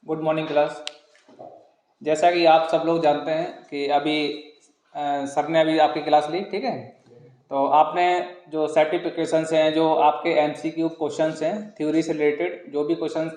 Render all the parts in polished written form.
Good morning class. जैसा कि आप सब लोग जानते हैं कि अभी सर ने अभी आपकी क्लास ली, ठीक है। तो आपने जो सर्टिफिकेशंस हैं, जो आपके एमसीक्यू क्वेश्चंस हैं, थ्योरी से रिलेटेड जो भी क्वेश्चंस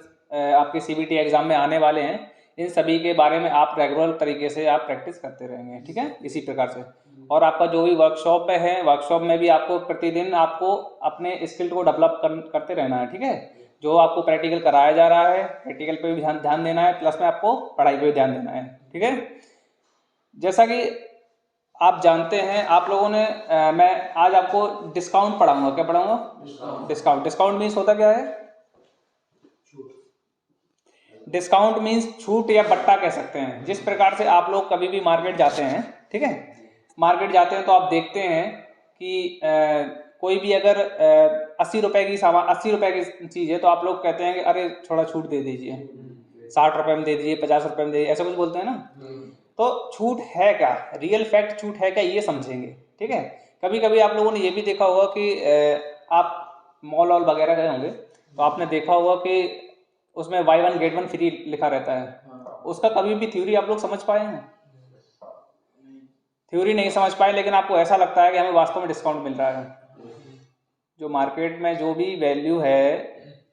आपके सीबीटी एग्जाम में आने वाले हैं, इन सभी के बारे में आप रेगुलर तरीके से आप प्रैक्टिस करते रहेंगे, ठीक है, इसी प्रकार से। और आपका जो भी वर्कशॉप है, वर्कशॉप में भी आपको प्रतिदिन आपको अपने स्किल को डेवलप करते रहना है, ठीक है। जो आपको प्रैक्टिकल कराया जा रहा है, प्रैक्टिकल पे भी ध्यान देना है, प्लस में आपको पढ़ाई पे भी ध्यान देना है, ठीक है। जैसा कि आप जानते हैं, आप लोगों ने मैं आज आपको डिस्काउंट पढ़ाऊंगा। क्या पढ़ाऊंगा? डिस्काउंट। डिस्काउंट मीन्स होता क्या है? डिस्काउंट मीन्स छूट या बट्टा कह सकते हैं। जिस प्रकार से आप लोग कभी भी मार्केट जाते हैं, ठीक है, मार्केट जाते हैं तो आप देखते हैं कि कोई भी अगर 80 रुपए की सामान, 80 रुपए की चीज़ है तो आप लोग कहते हैं कि अरे थोड़ा छूट दे दीजिए, 60 रुपए में दे दीजिए, 50 रुपए में दे दीजिए, ऐसा कुछ बोलते हैं ना। तो छूट है क्या, रियल फैक्ट छूट है क्या, ये समझेंगे, ठीक है। कभी कभी आप लोगों ने ये भी देखा होगा कि आप मॉल वॉल वगैरह गए होंगे तो आपने देखा होगा कि उसमें by one get one free लिखा रहता है। उसका कभी भी थ्योरी आप लोग समझ पाए हैं? थ्योरी नहीं समझ पाए, लेकिन आपको ऐसा लगता है कि हमें वास्तव में डिस्काउंट मिल रहा है। जो मार्केट में जो भी वैल्यू है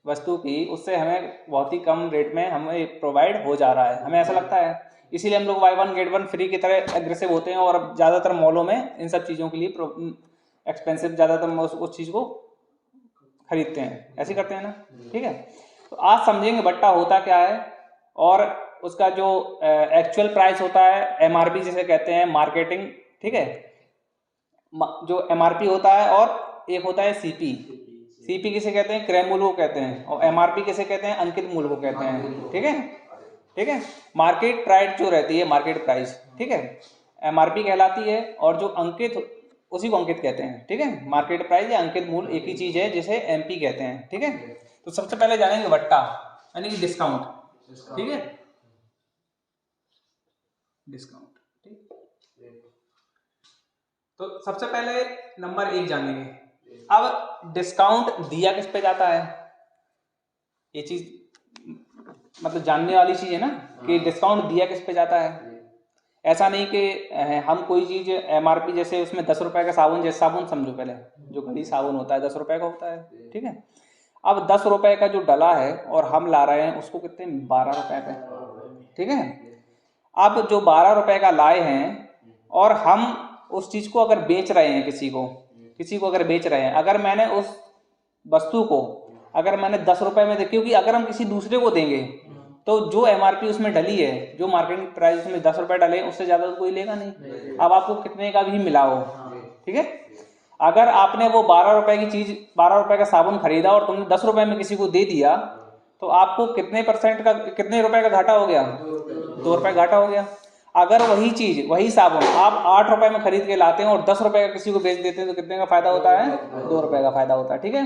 वस्तु की, उससे हमें बहुत ही कम रेट में हमें प्रोवाइड हो जा रहा है, हमें ऐसा लगता है। इसीलिए हम लोग by one get one free की तरह एग्रेसिव होते हैं और ज़्यादातर मॉलों में इन सब चीज़ों के लिए एक्सपेंसिव ज़्यादातर उस चीज़ को खरीदते हैं, ऐसे करते हैं ना, ठीक है। तो आज समझेंगे बट्टा होता क्या है और उसका जो एक्चुअल प्राइस होता है, एमआरपी जिसे कहते हैं, मार्केटिंग, ठीक है, जो एमआरपी होता है, और एक होता है सीपी। सीपी किसे कहते हैं? क्रय मूल्य को कहते हैं। और एमआरपी किसे कहते हैं? अंकित मूल्य को कहते हैं, ठीक है, ठीक है। मार्केट प्राइस जो रहती है, मार्केट प्राइस, ठीक है, एमआरपी कहलाती है, और जो अंकित, उसी को अंकित कहते हैं, ठीक है। मार्केट प्राइस या अंकित मूल्य एक ही चीज है, जिसे एमपी कहते हैं, ठीक है। तो सबसे पहले जानेंगे बट्टा यानी कि डिस्काउंट, ठीक है, डिस्काउंट, ठीक। तो सबसे पहले नंबर 1 जानेंगे। अब डिस्काउंट दिया किस पे जाता है, ये चीज मतलब जानने वाली चीज है ना, कि डिस्काउंट दिया किस पे जाता है। ऐसा नहीं कि हम कोई चीज एमआरपी, जैसे उसमें 10 रुपए का साबुन, जैसे साबुन समझो पहले, जो घड़ी साबुन होता है 10 रुपए का होता है, ठीक है। अब 10 रुपए का जो डला है और हम ला रहे हैं उसको कितने, 12 रुपए पे, ठीक है। अब जो 12 रुपए का लाए हैं और हम उस चीज को अगर बेच रहे हैं, किसी को अगर बेच रहे हैं, अगर मैंने उस वस्तु को अगर मैंने 10 रुपए में दे, क्योंकि अगर हम किसी दूसरे को देंगे तो जो एमआरपी उसमें डली है, जो मार्केटिंग प्राइस उसमें 10 रुपए डले, उससे ज्यादा तो कोई लेगा नहीं। अब आपको कितने का भी मिला हो, ठीक है, अगर आपने वो 12 रुपए की चीज, 12 रुपए का साबुन खरीदा और तुमने 10 रुपए में किसी को दे दिया, तो आपको कितने परसेंट का, कितने रुपए का घाटा हो गया? 2 रुपए घाटा हो गया। अगर वही चीज, वही साबुन आप 8 रुपए में खरीद के लाते हैं और 10 रुपए का किसी को बेच देते हैं, तो कितने का फायदा होता है? 2 रुपए का फायदा होता है, ठीक है,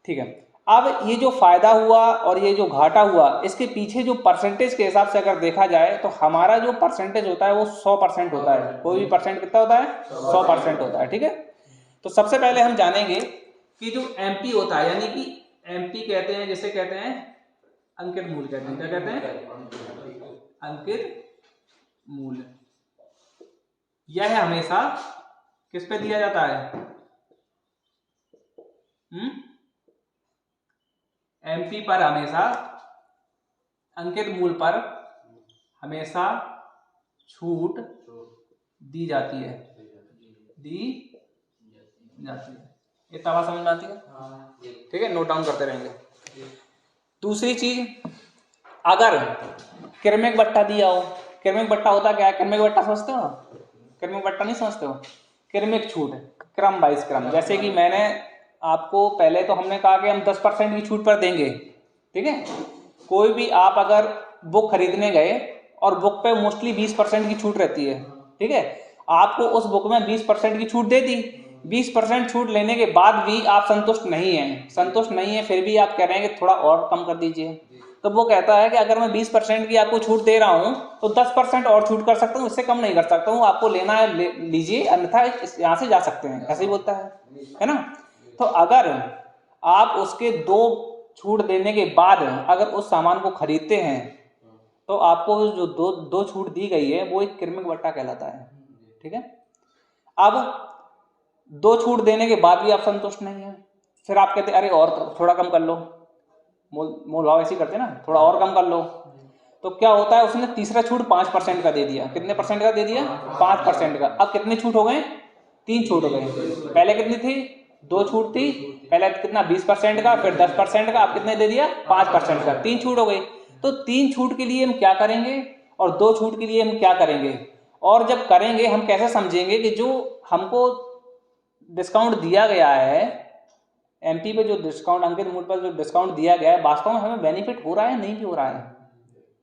ठीक है। अब ये जो फायदा हुआ और ये जो घाटा हुआ, इसके पीछे जो परसेंटेज के हिसाब से अगर देखा जाए तो हमारा जो परसेंटेज होता है वो 100% होता है। कोई भी परसेंट कितना होता है? 100% होता है, ठीक है। तो सबसे पहले हम जानेंगे कि जो एमपी होता है, यानी कि एमपी कहते हैं, जिसे कहते हैं अंकित मूल्य कहते हैं। क्या कहते हैं? अंकित मूल्य। यह हमेशा किस पे दिया जाता है? एमपी पर हमेशा, अंकित मूल्य पर हमेशा छूट दी जाती है, ये तवा समझ में आती है, ठीक है, नोट डाउन करते रहेंगे। दूसरी चीज, अगर क्रमिक बट्टा दिया हो, क्रमिक बट्टा होता क्या है? क्रमिक बट्टा समझते हो? क्रमिक बट्टा नहीं समझते हो? क्रमिक छूट, क्रम बाइस क्रम। जैसे कि मैंने आपको पहले तो हमने कहा कि हम 10% की छूट पर देंगे, ठीक है। कोई भी आप अगर बुक खरीदने गए और बुक पे मोस्टली 20% की छूट रहती है, ठीक है, आपको उस बुक में 20% की छूट दे दी। 20% छूट लेने के बाद भी आप संतुष्ट नहीं है, फिर भी आप कह रहे हैं कि थोड़ा और कम कर दीजिए। तो वो कहता है कि अगर मैं 20% की आपको छूट दे रहा हूं तो 10% और छूट कर सकता हूं, इससे कम नहीं कर सकता हूं। आपको लेना है लीजिए, अन्यथा यहां से जा सकते हैं, ऐसे ही बोलता है ना। तो अगर आप उसके 2 छूट देने के बाद अगर उस सामान को खरीदते हैं तो आपको जो दो छूट दी गई है वो एक क्रमिक बट्टा कहलाता है। ठीक है, अब 2 छूट देने के बाद भी आप संतुष्ट नहीं है, फिर आप कहते अरे और थोड़ा कम कर लो, मोल भाव ऐसे करते ना, थोड़ा और कम कर लो। तो क्या होता है, उसने तीसरा छूट 5% का दे दिया। कितने परसेंट का दे दिया? 5% का। अब कितने छूट हो गए? 3 छूट हो गए। पहले कितनी थी? 2 छूट थी। पहले कितना? 20% का, फिर 10% का, अब कितने दे दिया? 5% का। 3 छूट हो गई। तो 3 छूट के लिए हम क्या करेंगे और 2 छूट के लिए हम क्या करेंगे? और जब करेंगे हम कैसे समझेंगे कि जो हमको डिस्काउंट दिया गया है, एमपी पे जो डिस्काउंट, अंकित मूल्य पर जो डिस्काउंट दिया गया है, वास्तव में हमें बेनिफिट हो रहा है नहीं भी हो रहा है?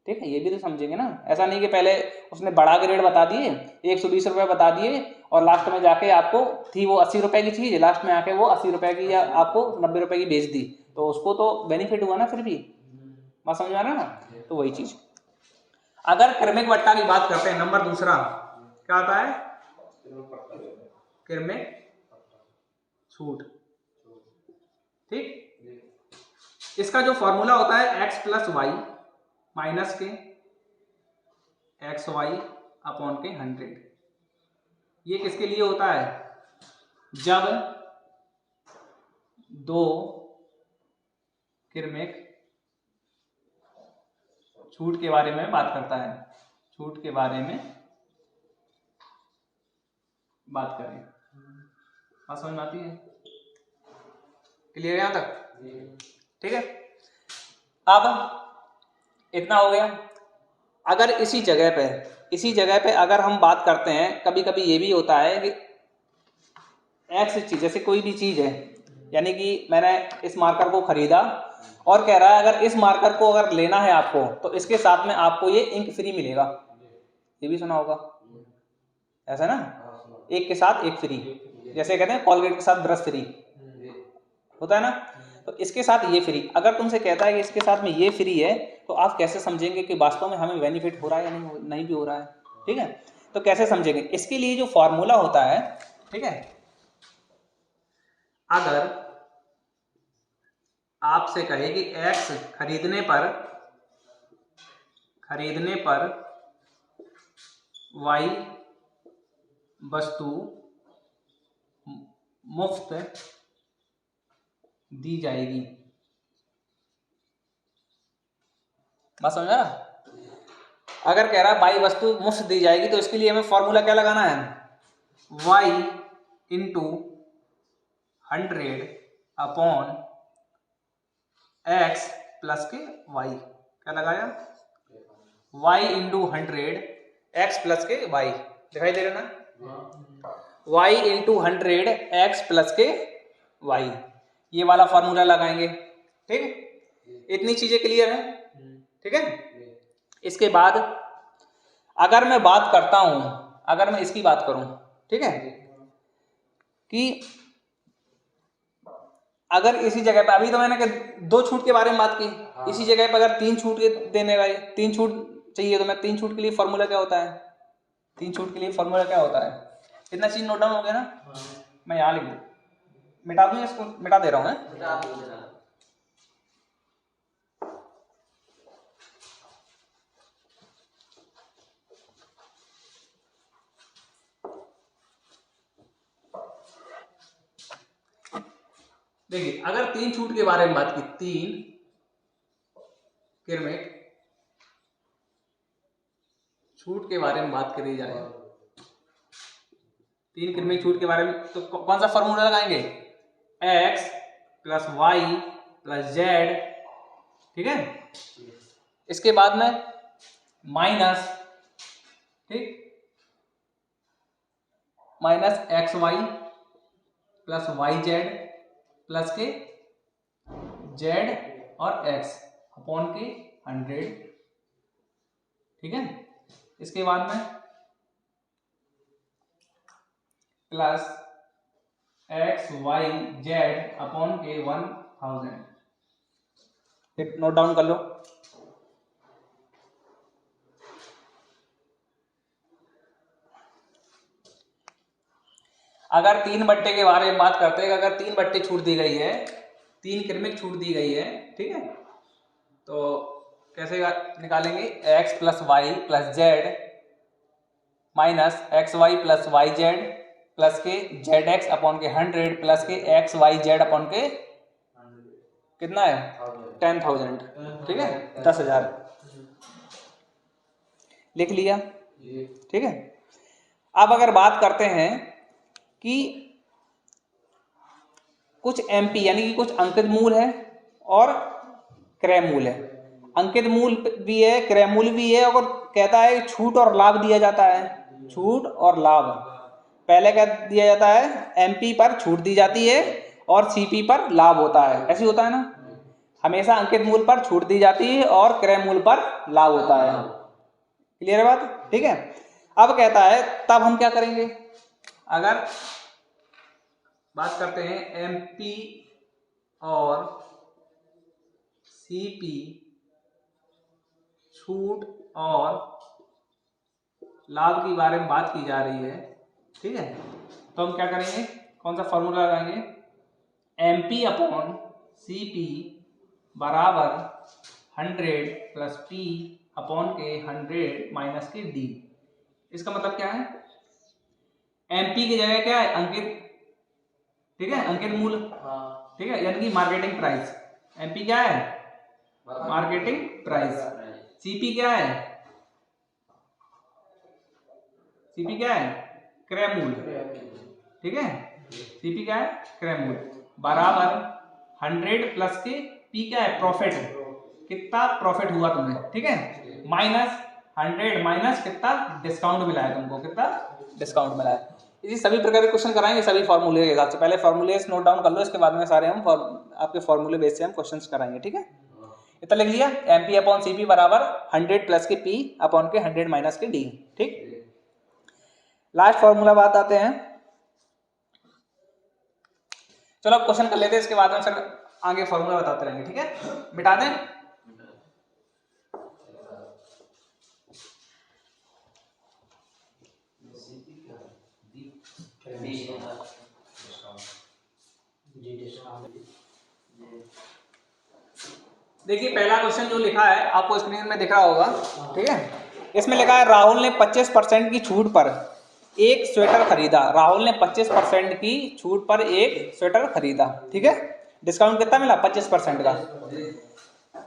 ठीक है, ये भी तो समझेंगे ना। ऐसा नहीं कि पहले उसने बड़ा ग्रेड बता दिए, 120 रुपये बता दिए और लास्ट में जाके आपको थी वो 80 रुपये की चीज, लास्ट में आके वो 80 रुपये की या आपको 90 रुपये की बेच दी, तो उसको तो बेनिफिट हुआ ना फिर भी। बात समझ में आ रहा है ना? तो वही चीज। अगर क्रमिक बट्टा की बात करते हैं, नंबर दूसरा क्या आता है? क्रमिक छूट। ठीक, इसका जो फॉर्मूला होता है x प्लस वाई माइनस के एक्स वाई अपॉन के 100। ये किसके लिए होता है? जब 2 क्रमिक छूट के बारे में बात करता है, छूट के बारे में बात करें। बात समझ में आती है? क्लियर है यहां तक? ठीक है, अब इतना हो गया। अगर इसी जगह पे अगर हम बात करते हैं, कभी कभी ये भी होता है कि एक्स चीज, जैसे कोई भी चीज है, यानी कि मैंने इस मार्कर को खरीदा और कह रहा है अगर इस मार्कर को अगर लेना है आपको तो इसके साथ में आपको ये इंक फ्री मिलेगा। ये भी सुना होगा ऐसा ना, एक के साथ एक फ्री, जैसे कहते हैं कॉलगेट के साथ ब्रश फ्री होता है ना, तो इसके साथ ये फ्री। अगर तुमसे कहता है कि इसके साथ में ये फ्री है, तो आप कैसे समझेंगे कि वास्तव में हमें बेनिफिट हो रहा है या नहीं भी हो रहा है? ठीक है, तो कैसे समझेंगे? इसके लिए जो फॉर्मूला होता है, ठीक है, अगर आपसे कहे कि x खरीदने पर y वस्तु मुफ्त दी जाएगी। बात समझ रहा? अगर कह रहा है y वस्तु मुफ्त दी जाएगी, तो इसके लिए हमें फॉर्मूला क्या लगाना है? y into 100 upon x plus के y। क्या लगाया? y इंटू 100 x प्लस के y। दिखाई दे रहा ना? y इंटू 100 x प्लस के y, ये वाला फॉर्मूला लगाएंगे। ठीक, इतनी चीजें क्लियर है? ठीक है, इसके बाद अगर मैं बात करता हूं, अगर मैं इसकी बात करूं, ठीक है, कि अगर इसी जगह पे, अभी तो मैंने 2 छूट के बारे में बात की, इसी जगह पे अगर 3 छूट देने वाले, 3 छूट चाहिए, तो मैं 3 छूट के लिए फॉर्मूला क्या होता है? 3 छूट के लिए फॉर्मूला क्या होता है? इतना चीज नोट डाउन हो गया ना? मैं यहाँ लिख दूं, मिटा दूं, इसको मिटा दे रहा हूं। देखिए, अगर 3 छूट के बारे में बात की, 3 क्रमिक छूट के बारे में बात करी जाए, 3 क्रमिक छूट के बारे में, तो कौन सा फॉर्मूला लगाएंगे? x plus Y plus Z. ठीक है, इसके बाद में माइनस, ठीक, minus X Y plus Y Z plus के जेड और एक्स अपॉन के 100। ठीक है, इसके बाद में plus X Y Z upon के 1000। नोट डाउन कर लो। अगर 3 बट्टे के बारे में बात करते हैं, अगर 3 बट्टे छूट दी गई है, 3 क्रमिक छूट दी गई है, ठीक है, तो कैसे निकालेंगे, x plus Y plus Z minus X Y plus Y Z plus के जेड एक्स अपॉन के 100 प्लस के एक्स वाई जेड अपॉन के कितना है 10,000, ठीक है 10,000 लिख लिया, ठीक है। अब अगर बात करते हैं कि कुछ एमपी यानी कि कुछ अंकित मूल है और क्रय मूल है, अंकित मूल भी है क्रय मूल भी है, और कहता है छूट और लाभ दिया जाता है, छूट और लाभ। पहले क्या दिया जाता है, एमपी पर छूट दी जाती है और सीपी पर लाभ होता है, ऐसे होता है ना, हमेशा अंकित मूल पर छूट दी जाती है और क्रय मूल पर लाभ होता है। क्लियर है बात, ठीक है। अब कहता है तब हम क्या करेंगे, अगर बात करते हैं एमपी और सीपी छूट और लाभ के बारे में बात की जा रही है, ठीक है, तो हम क्या करेंगे, कौन सा फॉर्मूला लगाएंगे, एमपी अपॉन सीपी बराबर 100 प्लस पी अपॉन के 100 माइनस के डी। इसका मतलब क्या है, एमपी की जगह क्या है अंकित, ठीक है, अंकित मूल, ठीक है, यानी कि मार्केटिंग प्राइस। एमपी क्या है, मार्केटिंग प्राइस। सीपी क्या है, सीपी क्या है, क्रय मूल, ठीक है, सीपी क्या है, क्रय मूल बराबर 100 प्लस के पी क्या है, प्रॉफिट, कितना प्रॉफिट हुआ तुम्हें, ठीक है, माइनस 100 माइनस कितना डिस्काउंट मिला है तुमको, कितना डिस्काउंट मिला है। इसी सभी प्रकार के क्वेश्चन कराएंगे सभी फॉर्मूले के हिसाब से, पहले फॉर्मूले नोट डाउन कर लो, इसके बाद में सारे हम आपके फॉर्मूले बेस से हम क्वेश्चंस कराएंगे, ठीक है। इतना लिख लिया, एमपी अपॉन सीपी बराबर 100 प्लस के पी अपॉन के 100 माइनस के डी, ठीक। लास्ट फॉर्मूला बात आते हैं, चलो अब क्वेश्चन कर लेते हैं, इसके बाद में फिर आगे फॉर्मूला बताते रहेंगे, ठीक है। मिटा दें, देखिए पहला क्वेश्चन जो लिखा है आपको स्क्रीन में दिख रहा होगा, ठीक है, इसमें लिखा है राहुल ने 25% की छूट पर एक स्वेटर खरीदा, राहुल ने 25% की छूट पर एक स्वेटर खरीदा, ठीक है, डिस्काउंट कितना मिला 25% का।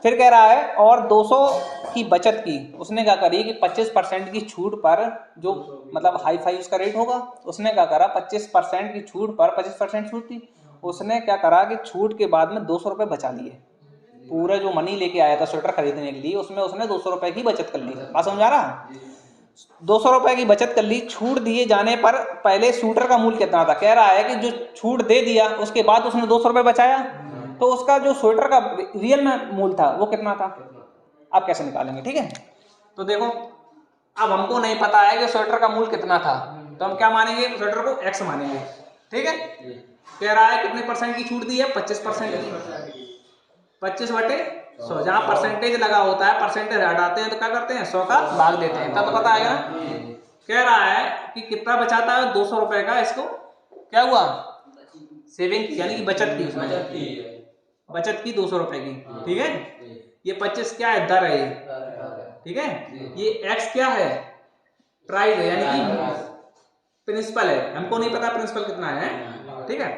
फिर कह रहा है और 200 की बचत की, उसने क्या करी कि 25% की छूट पर जो मतलब हाई फाई उसका रेट होगा, उसने क्या करा 25% की छूट पर, 25% छूट थी, उसने क्या करा कि छूट के बाद में 200 रुपये बचा लिए, पूरा जो मनी लेके आया था स्वेटर खरीदने के लिए उसमें उसने 200 रुपए की बचत कर ली, बात समझ आ रहा, 200 रुपए की बचत कर ली। छूट दिए जाने पर पहले स्वेटर का मूल्य कितना था, कह रहा है कि जो छूट दे दिया उसके बाद उसने 200 रुपए बचाया, तो उसका जो स्वेटर का रियल में मूल्य था वो कितना था, आप कैसे निकालेंगे, ठीक है। तो देखो अब हमको नहीं पता है कि स्वेटर का मूल्य कितना था, तो हम क्या मानेंगे, स्वेटर को एक्स मानेंगे, ठीक है। कह रहा है कितने परसेंट की छूट दी है, 25% की, 25/100, जहाँ परसेंटेज लगा होता है परसेंटेज हटाते हैं तो क्या करते हैं 100 का भाग देते हैं, तब तो पता आएगा ना। कह रहा है कि कितना बचाता है 200 रुपए का, इसको क्या हुआ सेविंग यानी कि बचत की, उसमें बचत की 200 रुपए की, ठीक है। ये 25 क्या है, दर है ये, ठीक है, ये x क्या है, प्राइस है यानी कि प्रिंसिपल है, हमको नहीं पता प्रिंसिपल कितना है, ठीक है।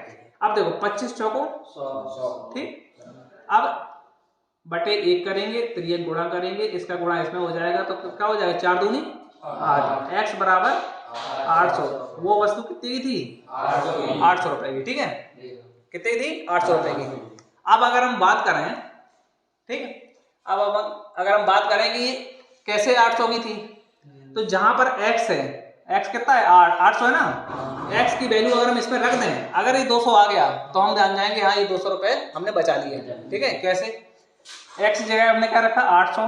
अब देखो 25 चौको 100, ठीक, अब बटे 1 करेंगे, 3 गुणा करेंगे, इसका गुणा इसमें हो जाएगा तो क्या हो जाएगा 4 दूनी 8, x बराबर 800, वो वस्तु कितनी की थी 800 रुपए की, ठीक है, कितनी थी 800 रुपए की। अब अगर हम बात करें, ठीक है, अब अगर हम बात करें कि कैसे 800 की थी, तो जहां पर x है, x कितना है 800 है ना, x की वैल्यू अगर हम इसमें रख दें, अगर ये 200 आ गया तो हम जान जाएंगे हाँ ये 200 रुपए हमने बचा लिए, ठीक है। कैसे, x जगह हमने क्या रखा 800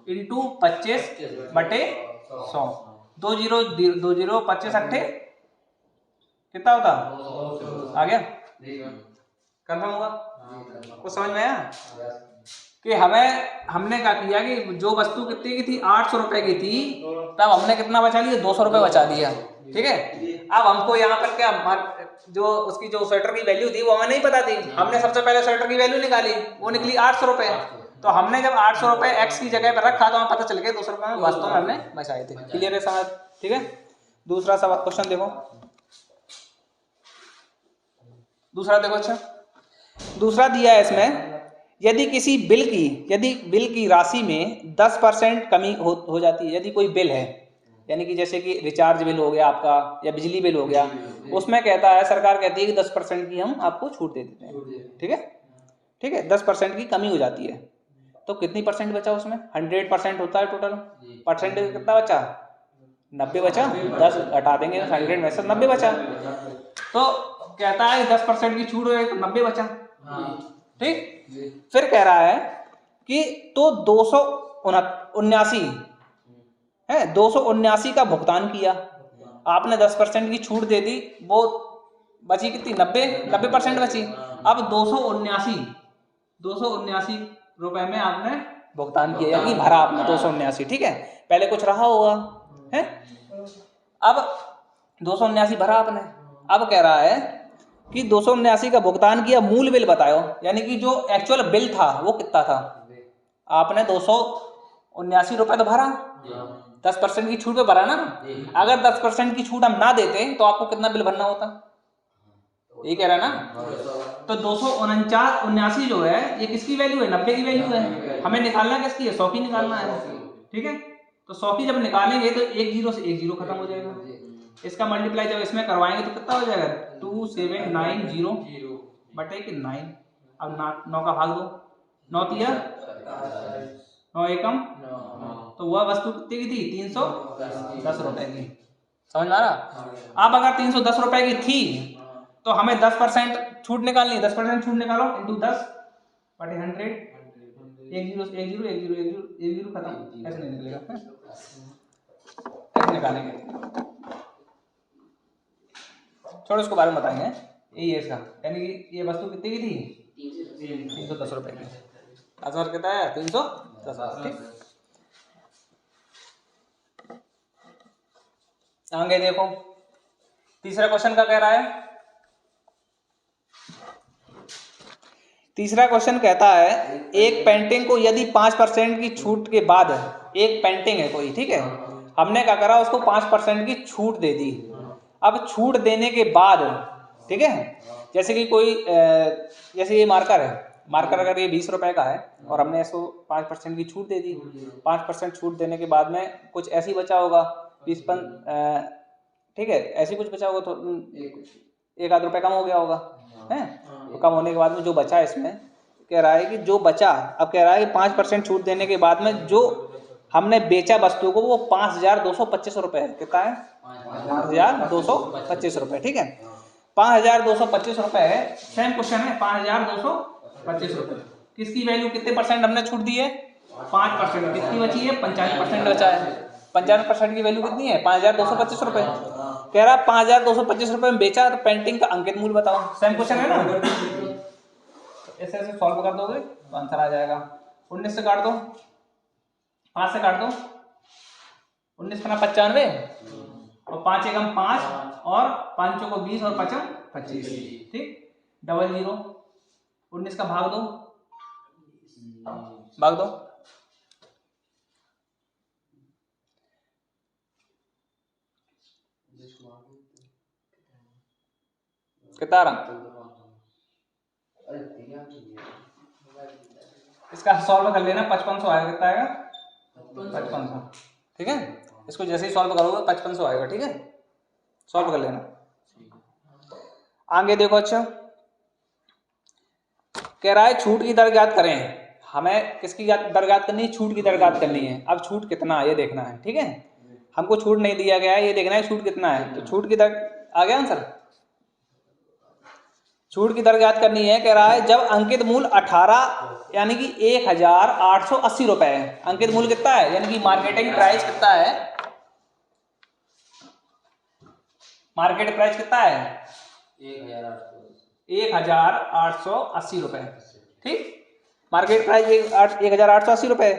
इंटू 25/100, 2 0 25 अट्ठे कितना होता, आ गया, कंफर्म हुआ, कुछ समझ में आया कि हमने क्या किया कि जो वस्तु कितनी की थी 800 रुपए की थी, तब हमने कितना बचा लिया 200 रुपए बचा दिया, ठीक है। अब हमको यहाँ पर क्या जो उसकी जो स्वेटर की वैल्यू थी वो हमें नहीं पता थी, हमने सबसे पहले स्वेटर की वैल्यू निकाली, वो निकली 800 रुपए, तो हमने जब 800 रुपए एक्स की जगह पर रखा तो हमें पता चल गया 200 रुपए में वास्तव में हमने बचाए थे। क्लियर है समझ? ठीक है। दूसरा सवाल क्वेश्चन देखो, दूसरा देखो। अच्छा, दूसरा दिया है इसमें, यदि बिल की राशि में 10% कमी हो जाती है। यदि कोई बिल है, यानी कि जैसे कि रिचार्ज बिल हो गया आपका या बिजली बिल हो गया, उसमें कहता है, सरकार कहती है कि 10% की हम आपको छूट दे देते हैं। ठीक है, ठीक है, 10% की कमी हो जाती है तो कितनी परसेंट बचा उसमें? 100% होता है टोटल, परसेंटेज कितना बचा? 90 बचा। 10 हटा देंगे 100 में से 90 बचा। तो कहता है 10% की छूट है तो 90 बचा। ठीक, फिर कह रहा है कि तो 279 है, 279 का भुगतान किया आपने, 10% की छूट दे दी, वो बची कितनी? 90% बची। अब 279 रुपए में आपने भुगतान किया, यानी भरा आपने 279। ठीक है, पहले कुछ रहा होगा है, अब 279 भरा आपने। अब कह रहा है कि 279 का भुगतान किया, मूल बिल बताओ, यानी कि जो एक्चुअल बिल था वो कितना था। आपने 279 रुपए तो भरा, 10% की छूट पे भरा ना। अगर 10% की छूट हम ना देते तो आपको कितना बिल भरना होता? ये कह रहा है ना। तो 279 जो है ये किसकी वैल्यू है? 90 की वैल्यू है। हमें निकालना किसकी है? 100 की निकालना है। ठीक है, तो 100 की जब निकालेंगे तो एक जीरो से एक जीरो खत्म हो जाएगा। इसका मल्टीप्लाई जब इसमें करवाएंगे तो कितना हो जाएगा? 2790 बटे के 9। अब 9 का भाग दो, 9 तिया 9 एकम, तो वह वस्तु कितनी की थी? 310 रुपए की। समझ में आ रहा? अब अगर 310 रुपए की थी तो हमें 10% छूट निकालनी है। 10% छूट निकालो इंटू 10 बटे 100। एक जीरो एक जीरो एक जीरो एक जीरो एक जीरो खत्म। ऐसे नहीं निकलेगा, ऐसे निकालेंगे। छोड़ो, इसको बारे में बताएंगे। यही है इसका, यानी कि ये वस्तु कितनी की थी? 310 रुपए की। असर कितना है? 310। ठीक, आगे देखो, तीसरा क्वेश्चन का कह रहा है। तीसरा क्वेश्चन कहता है, एक पेंटिंग को यदि 5% की छूट के बाद, एक पेंटिंग है कोई, ठीक है, हमने क्या करा, उसको 5% की छूट दे दी। अब छूट देने के बाद, ठीक है, जैसे कि कोई जैसे ये मार्कर है, मार्कर अगर ये 20 रुपए का है और हमने इसको 5% की छूट दे दी, 5% छूट देने के बाद में कुछ ऐसी बचा होगा 20 ठीक है, ऐसी कुछ बचा होगा तो 1 आध रुपए कम हो गया होगा है। तो कम होने के बाद में जो बचा, इसमें कह रहा है कि जो बचा, अब कह रहा है कि 5% छूट देने के बाद में जो हमने बेचा वस्तु को वो 5225 रुपए है। कितना है? 5225 रुपए। ठीक है, 5225 रुपए है। सेम क्वेश्चन है, 5225 रुपए किसकी वैल्यू, कितने परसेंट हमने छूट दी है? 5%। कितनी बची है? 95% बचा है। 95% की वैल्यू कितनी है? 5225 रुपए। कह रहा 5225 रुपए में बेचा, तो पेंटिंग का अंकित मूल्य बताओ। सेम क्वेश्चन है ना, ऐसे ऐसे सॉल्व कर दोगे तो आंसर आ जाएगा। 19 से काट दो, 5 से काट दो, 19 का 95 और 5 एकम 5 और 5 को 20 और 5 25। ठीक, डबल जीरो, 19 का भाग दो, भाग दो, कितना रहा? इसका सॉल्व कर लेना, 5500 आएगा। कितना आएगा? 5500। ठीक है, इसको जैसे ही सॉल्व करोगे 5500 आएगा। ठीक है, सॉल्व कर लेना। आगे देखो, अच्छा कह रहा है छूट की दर ज्ञात करें। हमें किसकी दर ज्ञात करनी है? छूट की दर ज्ञात करनी है। अब छूट कितना है ये देखना है। ठीक है, हमको छूट नहीं दिया गया है, ये देखना है छूट कितना है। तो छूट की दर आ गया आंसर। छूट की दर ज्ञात करनी है। कह रहा है जब अंकित मूल्य 18 यानी कि 1880 रुपए है। अंकित मूल्य कितना है? यानी कि मार्केटिंग प्राइस कितना है? मार्केट प्राइस कितना है? 1880 रुपए। ठीक, मार्केट प्राइस 1880 रुपए।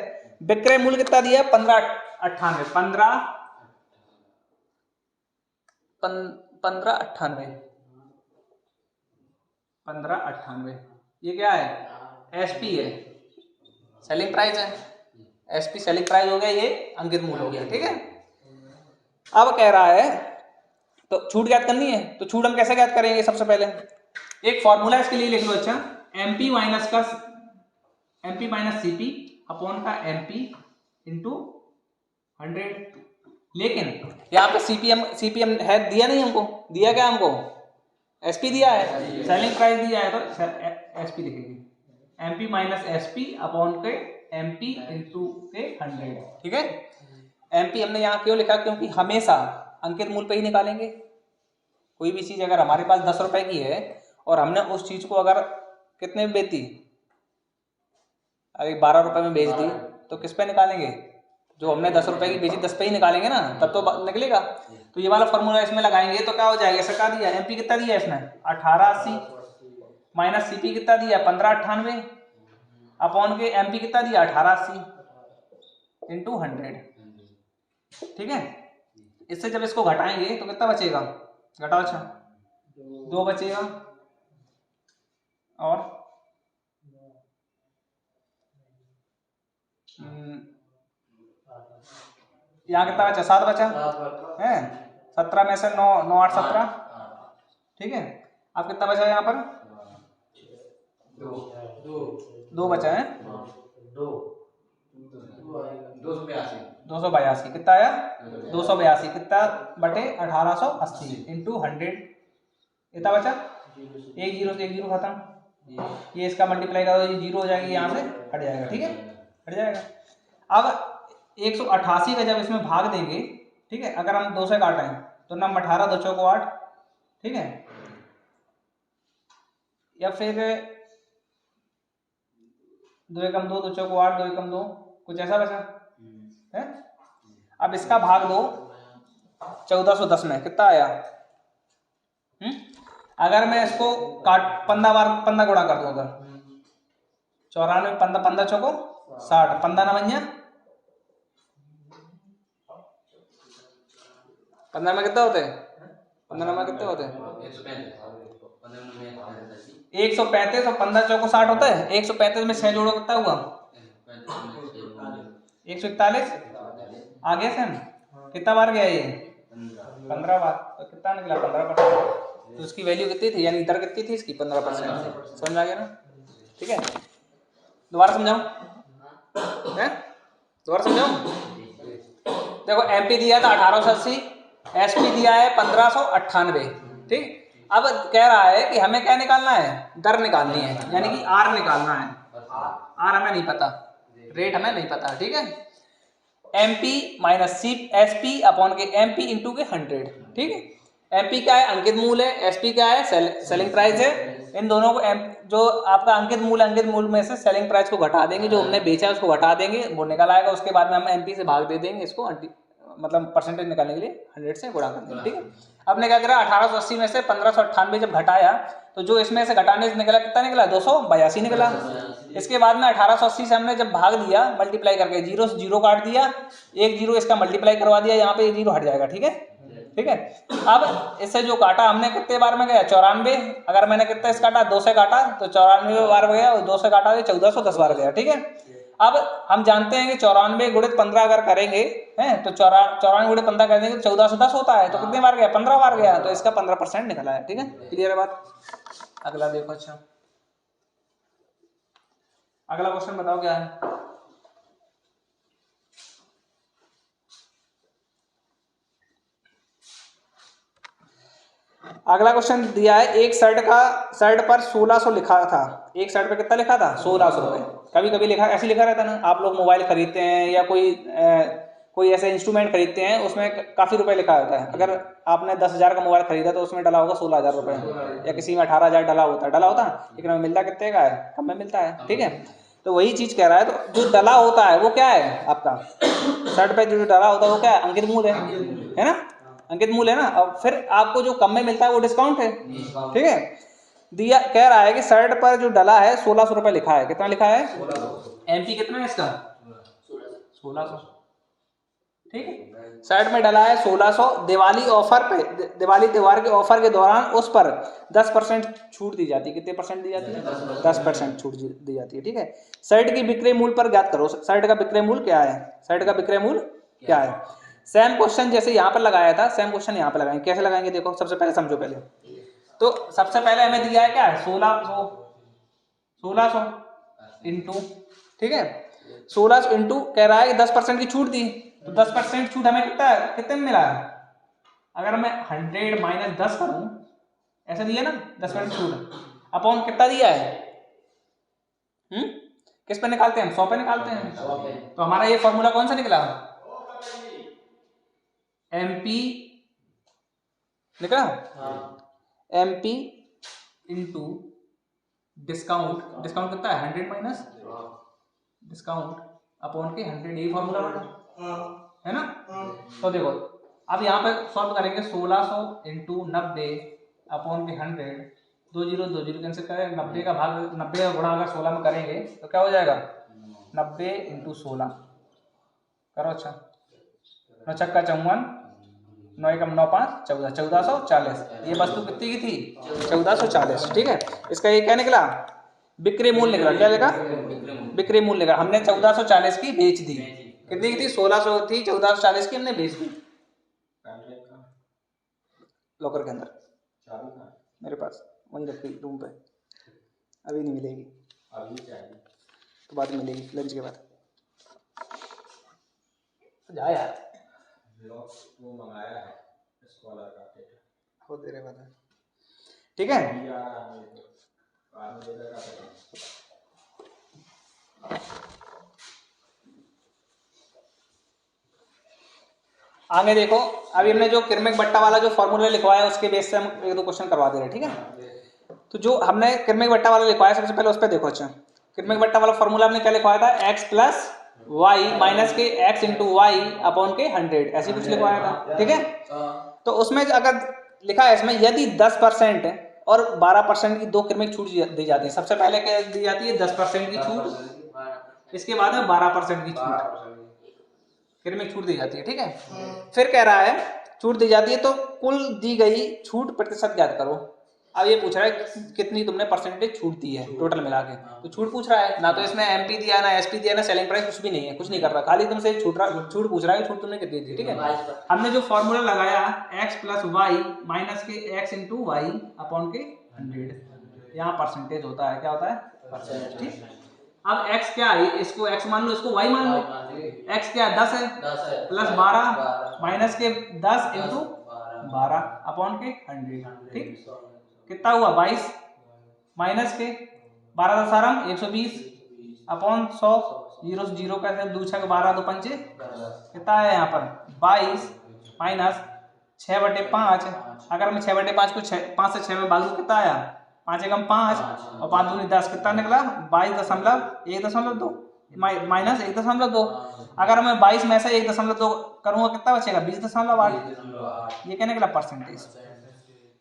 विक्रय मूल्य कितना दिया? 1598। 1598। ये क्या है? एसपी है। सेलिंग प्राइस है, एसपी सेलिंग प्राइस हो गया, ये अंकित मूल्य हो गया। ठीक है, अब कह रहा है तो छूट ज्ञात करनी है, तो छूट हम कैसे ज्ञात करेंगे? सबसे पहले एक फॉर्मूला इसके लिए लिख लो। अच्छा, एमपी माइनस सीपी अपॉन का एमपी इंटू 100। लेकिन यहाँ पे सीपीएम है दिया नहीं हमको, दिया क्या हमको? एसपी दिया है, सेलिंग प्राइस दिया है, तो एसपी लिखेंगे। एमपी माइनस एसपी अपॉन के एमपी इंटू के 100। ठीक है, एमपी हमने यहाँ क्यों लिखा? क्योंकि हमेशा अंकित मूल्य पे ही निकालेंगे। कोई भी चीज अगर हमारे पास 10 रुपए की है और हमने उस चीज को अगर कितने में बेची, अरे 12 रुपए में बेच दी, तो किस पे निकालेंगे? जो हमने 10 रुपए की बेची 10 पे ही निकालेंगे ना, तब तो निकलेगा। तो ये वाला फॉर्मूला इसमें लगाएंगे तो क्या हो जाएगा? ऐसा क्या दिया? एमपी कितना दिया इसमें? 1880 माइनस सीपी कितना दिया? 1598 अपॉन के एमपी कितना दिया? 1880 इंटू 100। ठीक है, इससे जब इसको घटाएंगे तो कितना बचेगा? घटाओ। अच्छा, 2 बचेगा और यहाँ कितना बचा? 7 बचा है। 17 में से 9 9 8 17। ठीक है, अब कितना बचा यहाँ पर? 2 बचा है। 282 कितना आया? 282 कितना बटे 1880 इंटू 100 कितना बचा? एक जीरो से एक जीरो खत्म, ये इसका मल्टीप्लाई करो, ये जीरो हो जाएगी, यहाँ से हट जाएगा। ठीक है, हट जाएगा। अब 188 का जब इसमें भाग देंगे, ठीक है, अगर हम 2 से काटें तो नम 18 2 चौको 8। ठीक है, या फिर 2 एकम 2 2 चौको 8 2 एकम 2, कुछ ऐसा बचा है। अब इसका भाग दो 1410 में, कितना आया? अगर मैं इसको काट 15 बार 15 गुणा कर दूं, अगर 94 15 15 चौको 60 15 नवंजा 15 में कितने होते हैं? 15 में कितने होते हैं? 135 और 15 चौको 60 होता है। 135 में 6 जोड़ो कितना हुआ? 141 आ गया सेम। कितना बार गया ये? 15 बार। तो कितना निकला? 15%। तो उसकी वैल्यू कितनी थी, यानी दर कितनी थी इसकी? 15%। समझ आ गया ना? ठीक है, दोबारा समझाऊं? दोबारा समझाऊं? देखो, एमपी दिया था 1880, एसपी दिया है 1598। ठीक, अब कह रहा है कि हमें क्या निकालना है? दर निकालनी है, यानी कि आर निकालना है। आर हमें नहीं पता, रेट हमें नहीं पता। ठीक है, MP minus C SP upon के एमपी इंटू के 100। ठीक है, एमपी क्या है? अंकित मूल्य है। एसपी क्या है? सेलिंग प्राइस है। इन दोनों को जो आपका अंकित मूल्य में से सेलिंग प्राइस को घटा देंगे, जो हमने बेचा है उसको घटा देंगे, वो निकल आएगा। उसके बाद में हम एमपी से भाग दे देंगे, इसको मतलब परसेंटेज निकालने के लिए 100 से गुणा कर देंगे। ठीक है, आपने क्या करा? 1880 में से 1598 जब घटाया तो जो इसमें से घटाने से निकला कितना निकला? 282 निकला। इसके बाद में 1880 से हमने जब भाग दिया मल्टीप्लाई करके, जीरो से जीरो काट दिया, एक जीरो इसका मल्टीप्लाई करवा दिया, यहाँ पे जीरो हट जाएगा। ठीक है, ठीक है। अब इससे जो काटा हमने कितने बार में गया? 94। अगर मैंने कितना इस काटा? 2 से काटा तो 94 बार गया, और 2 से काटा तो 1410 बार गया। ठीक है, अब हम जानते हैं कि 94 गुणित 15 अगर करेंगे हैं तो 94 गुणित 15 कर देंगे तो 1410 होता है। तो कितने बार गया? 15 बार गया, तो इसका 15% निकला है। ठीक है, क्लियर है बात? अगला देखो। अच्छा, अगला क्वेश्चन बताओ क्या है? अगला क्वेश्चन दिया है, एक शर्ट पर 1600 लिखा था। एक शर्ट पे कितना लिखा था? 1600 रुपए। कभी कभी लिखा ऐसे लिखा रहता ना, आप लोग मोबाइल खरीदते हैं या कोई ऐसे इंस्ट्रूमेंट खरीदते हैं, उसमें काफी रुपए लिखा होता है। अगर आपने 10,000 का मोबाइल खरीदा तो उसमें डला होगा 16,000 रुपए, या किसी में 18,000 डला होता है, लेकिन हमें मिलता कितने का है? कम में मिलता है। ठीक है, तो वही चीज कह रहा है। तो जो डला होता है वो क्या है? आपका शर्ट पे जो डला होता है वो क्या है? अंकित मूल्य है ना, अंकित मूल्य है ना। और फिर आपको जो कम में मिलता है वो डिस्काउंट है। ठीक है, दिया कह रहा है कि शर्ट पर जो डला है 1600 रुपए लिखा है। कितना लिखा है? एमपी कितना है इसका? 1600। ठीक है। शर्ट में डला है 1600, दिवाली ऑफर पे, दिवाली त्योहार के ऑफर के दौरान उस पर 10% छूट दी जाती है। कितने परसेंट दी जाती है? 10% छूट दी जाती है। ठीक है। शर्ट की विक्रय मूल्य पर ज्ञात करो। शर्ट का विक्रय मूल्य क्या है? शर्ट का विक्रय मूल्य क्या है? सेम क्वेश्चन जैसे यहाँ पर लगाया था, सेम क्वेश्चन यहाँ पर लगाएंगे। कैसे लगाएंगे देखो, सबसे पहले समझो। पहले तो सबसे पहले हमें दिया है क्या है? 1600 इंटू, ठीक है, 1600 इंटू कह रहा है 10% की छूट दी, तो 10% छूट हमें कितना है, कितने में मिला है? अगर मैं 100 माइनस 10 करूं, ऐसा दिया ना, 10% छूट अपॉन कितना दिया है? किस पे निकालते हैं हम? 100 पे निकालते हैं। तो हमारा ये फॉर्मूला कौन सा निकला? एमपी निकला, एमपी इंटू डिस्काउंट, डिस्काउंट कितना है? 100 माइनस डिस्काउंट अपॉन के 100, यही फॉर्मूला बना है ना। तो देखो अब यहाँ पे सॉल्व करेंगे। 1600 इंटू 90 अपॉन के 100, 2 कैंसिल करें, 90 का भाग 90 का गुणा अगर 16 में करेंगे तो क्या हो जाएगा? 90 इंटू 16 करो। अच्छा, 9 छक्का 54, 9 एकम 9 5 14, 1440। ये वस्तु कितनी की थी? 1440। ठीक है। इसका ये क्या निकला? विक्रय मूल्य निकला। क्या लिखा? विक्रय मूल्य निकला। हमने 1440 की बेच दी। कितनी की थी? 1600 थी, 1440 की हमने बेच दी। लॉकर के अंदर मेरे पास वहीं रखी रूम पे, अभी नहीं मिलेगी, अभी चाहिए तो बाद में मिलेगी, लंच के बाद। जा यार, वो मंगाया है स्कॉलर का, हो दे रहे बाद में। ठीक है। आगे देखो, अभी हमने जो किरमिक बट्टा वाला जो फॉर्मूला लिखवाया है उसके बेस से हम 1-2 क्वेश्चन करवा दे रहे हैं। ठीक है। तो जो हमने किरमिक बट्टा वाला लिखवाया सबसे पहले उस पर देखो। अच्छा, किरमिक बट्टा वाला फॉर्मूला हमने क्या लिखवाया था? x प्लस वाई माइनस के x इंटू वाई अपॉन के 100, ऐसे कुछ लिखवाया था। ठीक है। तो उसमें अगर लिखा है इसमें, यदि 10% और 12% की दो किरमिक छूट दी जाती है। सबसे पहले क्या दी जाती है? 10% की छूट, इसके बाद में 12% की छूट, किरमिक छूट दी जाती है। ठीक है। फिर कह रहा है छूट दी जाती है तो कुल दी गई छूट प्रतिशत ज्ञात करो। अब ये पूछ रहा है कितनी तुमने परसेंटेज छूट दी है टोटल मिला के, तो छूट पूछ रहा है ना, तो इसमें एमपी दिया ना एसपी दिया ना सेलिंग प्राइस, कुछ भी नहीं है, कुछ नहीं कर रहा, खाली तुमसे छूट पूछ रहा है छूट तुमने कितनी दी। ठीक है। हमने जो फॉर्मूला लगाया x प्लस वाई माइनस के x इंटू वाई अपॉन के 100, यहाँ परसेंटेज होता है, क्या होता है? परसेंटेज। ठीक। अब x क्या है? इसको x मान लो, इसको y मान लो। x क्या है? 10 है, प्लस 12 माइनस के 10 इंटू 12 अपॉन के 100। ठीक। कितना हुआ? 22 माइनस के 12 दशारम 120 अपॉन 100, 0 0 का 2 6 12 2 पंचे कितना है यहाँ पर? 22 माइनस 6/5। अगर मैं 6/5 को 5 से 6 में भाग दूं कितना आया? 5 एकम 5 और 5 दूनी 10, कितना निकला? 22.1.2 माइनस 1.2। अगर मैं 22 में से 1.2 करूंगा कितना बचेगा? 20.8। ये क्या निकला? परसेंटेज,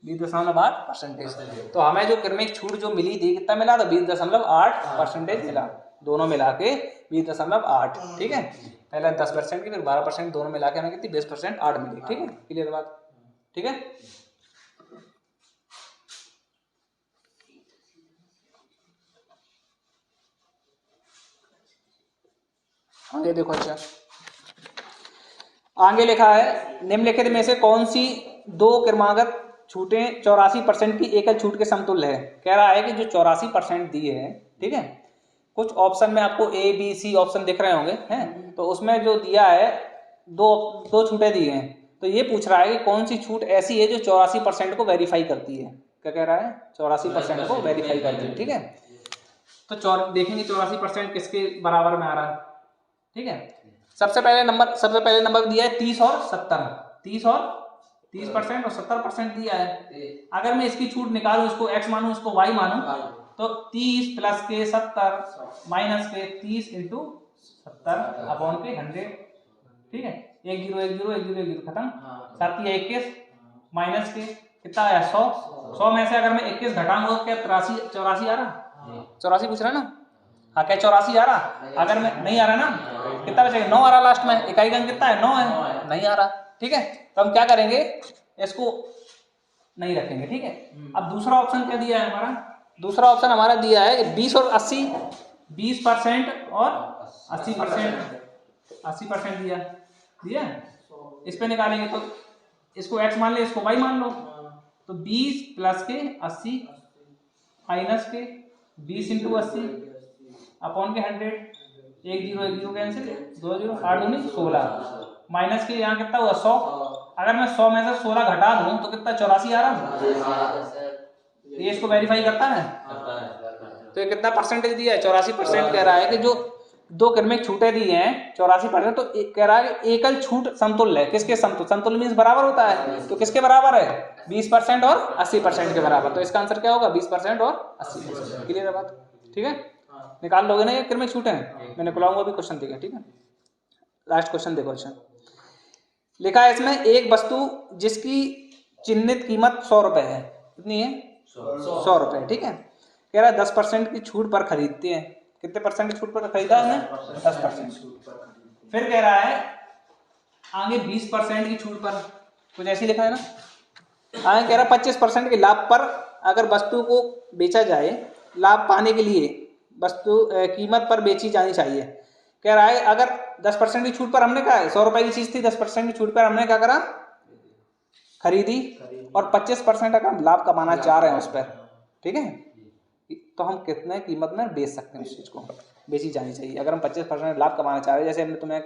20.8%। तो हमें जो किरमिक छूट जो मिली थी कितना मिला था? 20.8% मिला, दोनों मिला के 20.8। ठीक है। पहले 10% की फिर 12%, दोनों मिला के हमें कितनी? 20.8 मिली। ठीक है। क्लियर बात? ठीक है। आगे देखो। अच्छा, आगे लिखा है निम्नलिखित में से कौन सी दो क्रमागत छूटें 84% की एकल छूट के समतुल्य है? कह रहा है कि जो 84% दिए है, ठीक है, कुछ ऑप्शन में आपको ए बी सी ऑप्शन दिख रहे होंगे हैं, तो उसमें जो दिया है दो छूटें दी हैं, तो ये पूछ रहा है कि कौन सी छूट ऐसी है जो 84% को वेरीफाई करती है। क्या कह रहा है? 84% को वेरीफाई करती है। ठीक है। तो देखेंगे 84% किसके बराबर में आ रहा है। ठीक है। सबसे पहले नंबर दिया है 30 और 70, 30% और 70% दिया है। अगर मैं इसकी छूट निकालूं, इसको x मानूं, इसको y मानूं, तो 30 प्लस के 70 माइनस के 30 इंटू 70 अपॉन के 100। ठीक है। 1 0 1 0 1 0 1 0 खत्म, 7 21 माइनस के कितना आया? 100 में से अगर मैं 21 घटाऊंगा क्या 84 आ रहा? 84 पूछ रहा ना? हाँ, क्या 84 आ रहा? अगर मैं नहीं आ रहा ना, कितना बचेगा, 9 आ रहा लास्ट में, इकाई का अंक कितना है, 9 है, नहीं आ रहा। ठीक है, तो हम क्या करेंगे, इसको नहीं रखेंगे। ठीक है, अब दूसरा ऑप्शन क्या दिया है हमारा, दूसरा ऑप्शन हमारा दिया है 20 और 80, 20% और 80%, 80% दिया इस पे निकालेंगे तो इसको x मान ले, इसको y मान लो, तो 20 प्लस के 80 माइनस के 20 इंटू 80 अपॉन के 100, 1 0 कैंसिल, 2 0 8 दूनी 16 माइनस के यहाँ कितना हुआ 100, अगर मैं 100 में से 16 घटा दूं तो कितना 84 आ रहा, ये इसको वेरीफाई करता है, तो ये कितना परसेंटेज दिया है, 84% कह रहा है कि जो दो क्रमिक छूटे दिए हैं 84%, तो कह रहा है कि एकल छूट समतुल्य है, किसके समतुल्य, समतुल्य मींस बराबर होता है, तो किसके बराबर है, 20% और 80% के बराबर, तो इसका आंसर क्या होगा 20% और 80%। क्लियर है बात, ठीक है, निकाल लोगे ना ये क्रमिक छूटे हैं, मैं निकलाऊंगा अभी क्वेश्चन देखा। ठीक है, लास्ट क्वेश्चन देखो। अच्छा लिखा है इसमें, एक वस्तु जिसकी चिन्हित कीमत 100 रुपए है, कितनी है, 100 रुपए। ठीक है, कह रहा है 10% की छूट पर खरीदते हैं, कितने परसेंट की छूट पर खरीदा हमने, 10%। फिर कह रहा है आगे 20% की छूट पर, कुछ ऐसी लिखा है ना, आगे कह रहा है 25% के लाभ पर अगर वस्तु को बेचा जाए, लाभ पाने के लिए वस्तु कीमत पर बेची जानी चाहिए। कह रहा है अगर 10% की छूट पर हमने कहा 100 रुपए की चीज थी, 10% की छूट पर हमने क्या करा, खरीदी, और 25% अगर हम लाभ कमाना चाह रहे हैं उस पर, ठीक है, तो हम कितने कीमत में बेच सकते हैं, उस चीज को बेची जानी चाहिए। अगर हम 25% लाभ कमाना चाह रहे हैं, जैसे हमने तुम्हें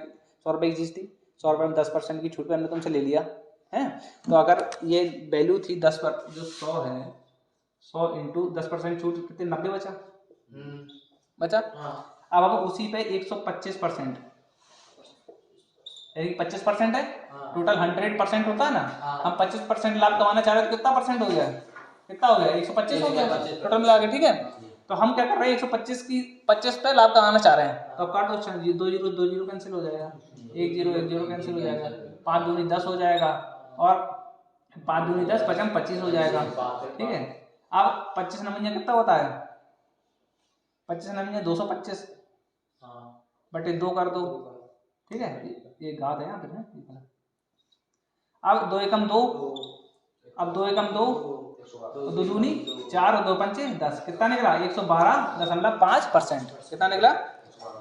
100 रुपए की चीज थी, 100 रुपए में 10% की छूट पर हमने तुमसे ले लिया है, तो अगर ये वैल्यू थी 10 पर, जो 100 है, 100 इंटू 10% छूट कितने, 90 बचा। अब हम उसी पे 125%, यानी 25% है, टोटल 100% होता है ना, हम 25% लाभ कमाना चाह रहे हैं तो कितना परसेंट हो गया, कितना हो गया, 125 हो गया टोटल मिला के। ठीक है, तो हम क्या कर रहे हैं, 125 की 25 पे लाभ कमाना चाह रहे हैं, तो काट दो, 2 0 कैंसिल हो जाएगा, 1 0 कैंसिल हो जाएगा, 5 दूनी 10 हो जाएगा, और 5 दूनी 10 55 25 हो जाएगा। ठीक है, अब 25 नमूना कितना होता है, 25 नमूना 225 बटे 2 कर दो। ठीक है, ये घात है यहाँ पे, अब 2 एकम 2, अब 2 एकम 2, 2 दूनी 4 और 2 पंचे 10, कितना निकला 112.5%। कितना निकला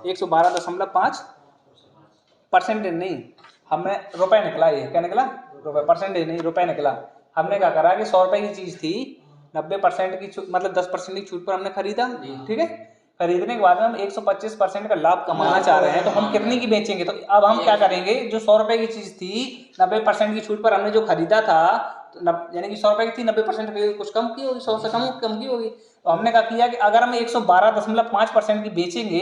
112.5%, नहीं हमें रुपए निकला, ये क्या निकला रुपए, परसेंटेज नहीं रुपए निकला। हमने क्या करा कि 100 रुपए की चीज थी, 90% की छूट मतलब 10% की छूट पर हमने खरीदा। ठीक है, खरीदने के बाद में हम 125% का लाभ कमाना चाह रहे हैं, तो हम कितने की बेचेंगे, तो अब हम क्या करेंगे, जो 100 रुपए की चीज थी 90% की छूट पर हमने जो खरीदा था, तो यानी कि 100 रुपए की थी, 90% कुछ कम की होगी, 100 से कम की होगी, तो हमने क्या किया कि अगर हम 112.5% की बेचेंगे,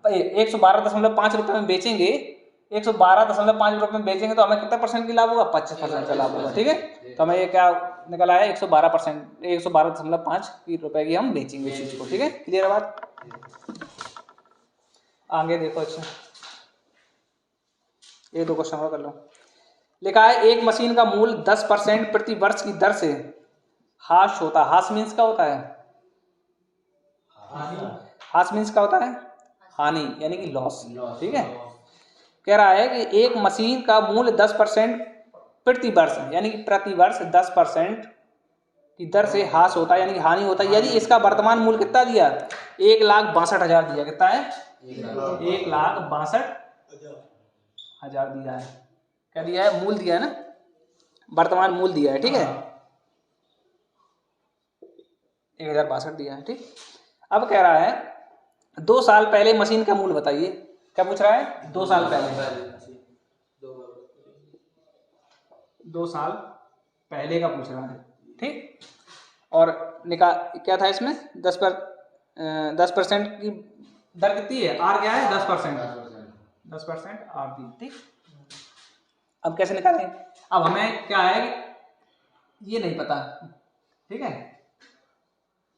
112.5 रुपए में बेचेंगे, 112.5 रुपए में बेचेंगे, तो हमें कितना परसेंट की लाभ होगा, 25% का लाभ होगा। ठीक है, तो हमें ये क्या निकल आया 112%, 112.5 रुपए की हम बेचेंगे चीज को। ठीक है, क्लियर है बात, आगे देखो। अच्छा ये 2 क्वेश्चन और कर लो। लिखा है एक मशीन का मूल्य 10% प्रति वर्ष की दर से हाश होता है, हाश मीन्स क्या होता है, हाश मीन्स क्या होता है, हानि यानी कि लॉस। ठीक है, कह रहा है कि एक मशीन का मूल्य 10% प्रति वर्ष यानी कि प्रति वर्ष 10% की दर से हाश होता है यानी कि हानि होता है, यदि इसका वर्तमान मूल्य कितना दिया, 1,62,000 दिया, कितना है 1,62,000 दिया है, क्या दिया है, मूल्य दिया है ना, वर्तमान मूल्य दिया है। ठीक है, 1,062 दिया है। ठीक, अब कह रहा है 2 साल पहले मशीन का मूल्य बताइए, क्या पूछ रहा है, 2 साल पहले, 2 साल पहले का पूछ रहा है। ठीक, और क्या था इसमें 10% की दर कितनी है, आर क्या है 10% आर दी। ठीक, अब कैसे निकालें, अब हमें क्या है ये नहीं पता। ठीक है,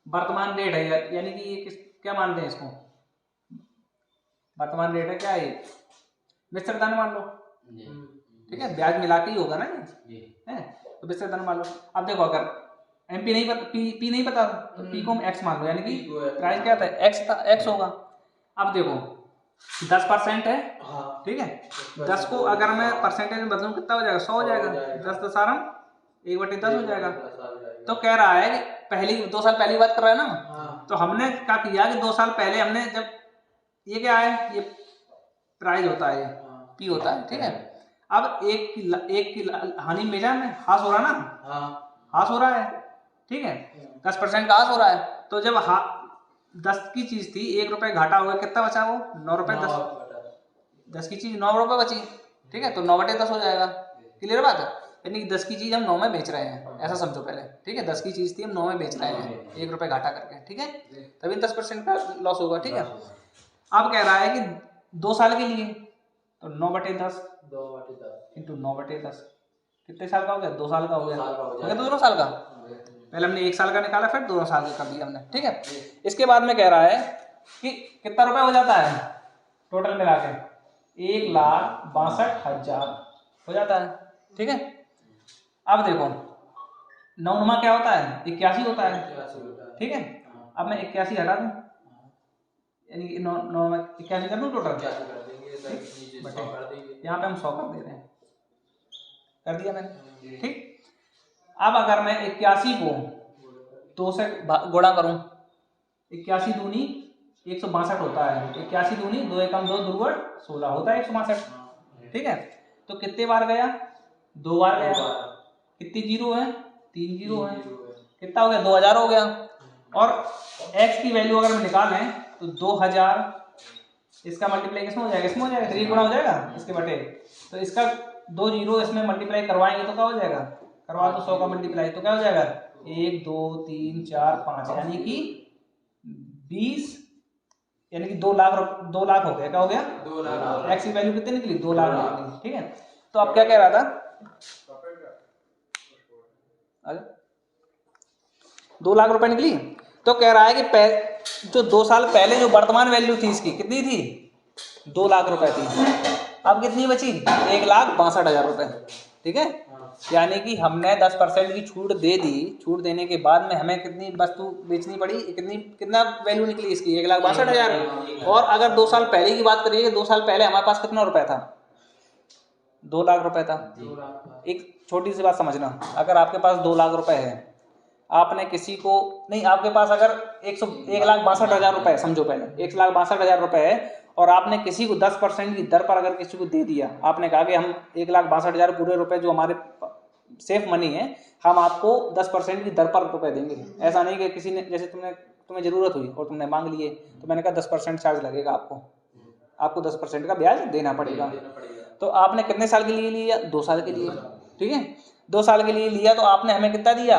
वर्तमान रेट है यानी कि ये क्या मानते हैं इसको, वर्तमान रेट है, क्या है मिश्र धन मान लो। ठीक है, ब्याज मिला के ही होगा ना ये है, तो मिश्र धन मान लो। अब देखो अगर एमपी नहीं पता, पी नहीं पता, तो पी को हम एक्स मान लो, यानी कि प्राइस क्या था एक्स था, एक्स होगा। अब देखो 10% है, हाँ, ठीक है। 10 को अगर मैं परसेंटेज में बदलूं कितना हो जाएगा, 100 हो जाएगा। 10 दशारम 1/10 हो जाएगा। तो कह रहा है कि पहली 2 साल पहली बात कर रहा है ना। हाँ। तो हमने क्या किया कि 2 साल पहले हमने जब ये क्या है, ये प्राइस होता है, पी होता है, ठीक है। अब एक की हानि मेजा में हास हो रहा ना, हास हो रहा है, ठीक है। 10% का हास हो रहा है। तो जब 10 की चीज थी, 1 रुपए घाटा हो गया, कितना बचा वो 9 रुपए। 10 की चीज 9 रुपए बची, ठीक है। तो 9/10 हो जाएगा। क्लियर बात है। यानी कि 10 की चीज हम 9 में बेच रहे हैं, ऐसा समझो पहले, ठीक है। 10 की चीज थी हम 9 में बेच रहे हैं, 1 रुपए घाटा करके, ठीक है। तभी 10% का लॉस होगा, ठीक है। अब कह रहा है कि 2 साल के लिए, तो 9/10 इंटू 9/10 कितने साल का हो गया, 2 साल का हो गया, हो गया 2 साल का। पहले हमने 1 साल का निकाला, फिर 2 साल का कर दिया हमने, ठीक है। इसके बाद में कह रहा है कि कितना रुपए हो जाता है टोटल मिला के, 1,62,000 हो जाता है, ठीक है। अब देखो 9 क्या होता है, 81 होता है, ठीक है। अब मैं 81 हटा दूं, यानी 9 में 81 कर दूं टोटल, यहाँ पे हम 100 कर दे रहे हैं, कर दिया मैंने, ठीक। अब अगर मैं 81 को 2 से गुणा करूं, 81 दूनी 162 होता है, 81 दूनी 2 एकम 2 दुर्गुण 16 होता है 162, ठीक है। तो कितने बार गया, 2 बार गया। कितनी जीरो है, 3 जीरो है, कितना हो गया 2000 हो गया। और x की वैल्यू अगर हम निकालें तो 2000 इसका मल्टीप्लाई किसमें हो जाएगा, इसमें हो जाएगा, 3 गुना हो जाएगा इसके बटे। तो इसका 2 जीरो इसमें मल्टीप्लाई करवाएंगे तो क्या हो जाएगा, करवा दो 100 का मल्टीप्लाई, तो क्या हो जाएगा 1 2 3 4 5, यानी कि 20, यानी कि 2 लाख हो गया, क्या हो गया 2 लाख। एक्स की वैल्यू कितनी निकली, 2 लाख निकली, ठीक है। तो अब क्या कह रहा था, 2 लाख रुपए निकली। तो कह रहा है कि जो 2 साल पहले जो वर्तमान वैल्यू थी इसकी कितनी थी, 2 लाख रुपए थी। अब कितनी बची, 1,62,000 रुपए, ठीक है। यानी कि हमने 10% की छूट दे दी। छूट देने के बाद में हमें कितनी वस्तु बेचनी पड़ी, कितना वैल्यू निकली इसकी, 1,62,000। और अगर 2 साल पहले की बात करिए, 2 साल पहले हमारे पास कितना रुपए था, 2 लाख रुपए था। एक छोटी सी बात समझना, अगर आपके पास 2 लाख रुपए है, आपने किसी को नहीं, आपके पास अगर 1,62,000 रुपए समझो, पहले 1,62,000 रुपए है, और आपने किसी को 10% की दर पर अगर किसी को दे दिया, आपने कहा कि हम 1,62,000 पूरे रुपए जो हमारे सेफ मनी है, हम आपको 10% की दर पर रुपए देंगे। ऐसा नहीं कि किसी ने, जैसे तुम्हें जरूरत हुई और तुमने मांग लिए, तो मैंने कहा 10% चार्ज लगेगा, आपको 10% का ब्याज देना पड़ेगा। तो आपने कितने साल के लिए लिया, 2 साल के लिए, ठीक है। 2 साल के लिए लिया तो आपने हमें कितना दिया,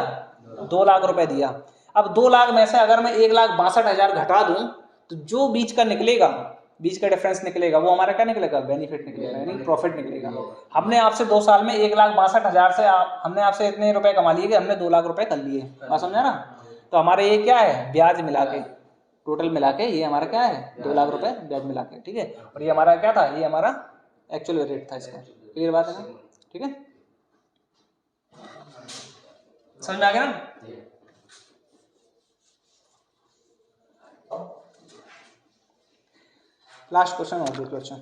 2 लाख रुपए दिया। अब 2 लाख में से अगर मैं 1,62,000 घटा दूं, तो जो बीच का निकलेगा, बीच का डिफरेंस निकलेगा, वो हमारा क्या निकलेगा, बेनिफिट निकलेगा, यानी प्रॉफिट निकलेगा। हमने आपसे 2 साल में 1,62,000 से हमने आपसे इतने रुपए कमा लिए कि हमने 2 लाख रुपए कर लिए, बात समझा ना। तो हमारे ये क्या है, ब्याज मिला के, टोटल मिला के ये हमारा क्या है, 2 लाख रुपए ब्याज मिला के, ठीक है। और ये हमारा क्या था, ये हमारा एक्चुअल रेट था इसका। क्लियर बात है ना, ठीक है, समझ में आ गया ना। लास्ट क्वेश्चन और देख लो। अच्छा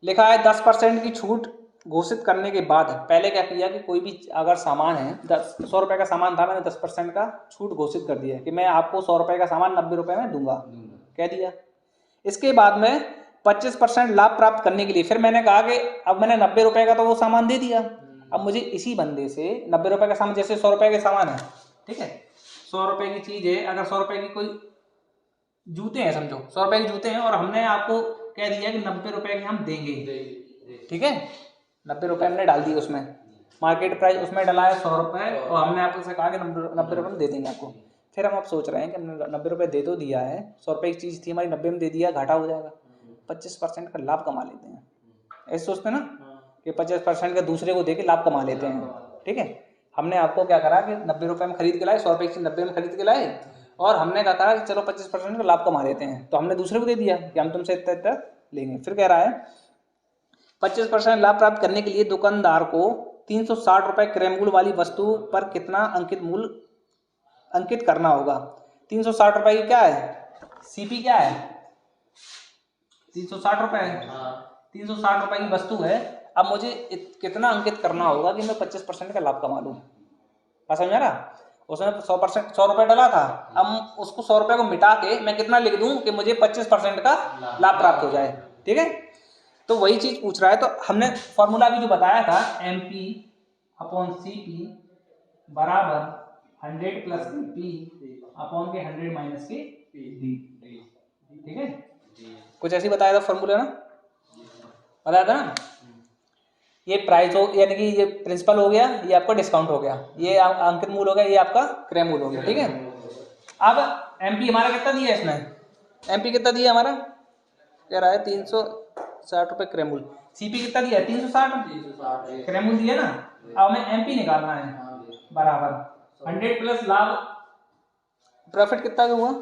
लिखा है 10% की छूट घोषित करने के बाद, पहले क्या किया कि कोई भी अगर सामान है, 100 रुपए का सामान था, मैंने 10% का छूट घोषित कर दिया कि मैं आपको 100 रुपए का सामान 90 रुपए में दूंगा, कह दिया। इसके बाद में 25% लाभ प्राप्त करने के लिए फिर मैंने कहा कि अब मैंने 90 रुपए का तो वो सामान दे दिया, अब मुझे इसी बंदे से 90 रुपए का सामान, जैसे 100 रुपए के सामान है, ठीक है, 100 रुपए की चीज है, अगर 100 रुपए की कोई जूते हैं, समझो 100 रुपए के जूते हैं, और हमने आपको कह दिया कि 90 रुपए के हम देंगे, ठीक है। 90 रुपए हमने डाल दिए, उसमें मार्केट प्राइस उसमें डला है 100 रुपए, और हमने आपसे कहा कि 90 रुपए में दे देंगे आपको। फिर हम अब सोच रहे हैं कि हमने 90 रुपए दे तो दिया है, 100 रुपए की चीज़ थी हमारी, 90 में दे दिया, घाटा हो जाएगा, 25% का लाभ कमा लेते हैं, ऐसे सोचते हैं ना कि 25% का दूसरे को दे के लाभ कमा लेते हैं, ठीक है। हमने आपको क्या करा कि 90 रुपए में खरीद के लाए, 100 रुपए की 90 में खरीद के लाए, और हमने क्या कहा कि चलो 25% का लाभ कमा लेते हैं, तो हमने दूसरे को दे दिया कि हम तुमसे इतना इतना लेंगे। फिर कह रहा है 25% लाभ प्राप्त करने के लिए दुकानदार को 360 रुपए क्रय मूल्य वाली वस्तु पर कितना अंकित मूल्य अंकित करना होगा। 360 रुपए की क्या है, सीपी क्या है, 360 रुपए है। 360 रुपए की वस्तु है। अब मुझे कितना अंकित करना होगा कि मैं 25% का लाभ कमा लूँ। बात समझ आ रहा? उसने 100% 100 रुपए डाला था, अब उसको 100 रुपए को मिटा के मैं कितना लिख दूं कि मुझे 25% का लाभ प्राप्त हो जाए। ठीक है, तो वही चीज पूछ रहा है। तो हमने फॉर्मूला भी जो बताया था MP अपॉन CP बराबर 100 प्लस P अपॉन के 100 माइनस के D। ठीक है, कुछ ऐसे बताया था फॉर्मूला ना, बताया था ना। ये प्राइस हो यानी कि ये प्रिंसिपल हो गया, ये आपका डिस्काउंट हो गया, ये अंकित मूल हो गया, ये आपका क्रय मूल हो गया। ठीक है, अब MP हमारा कितना दिया है इसने, MP कितना दिया हमारा, कह रहा है 360 रुपए क्रय मूल। CP कितना दिया है 360 क्रय मूल दिया ना। अब हमें MP निकालना है बराबर 100 प्लस लाभ, प्रॉफिट कितना हुआ,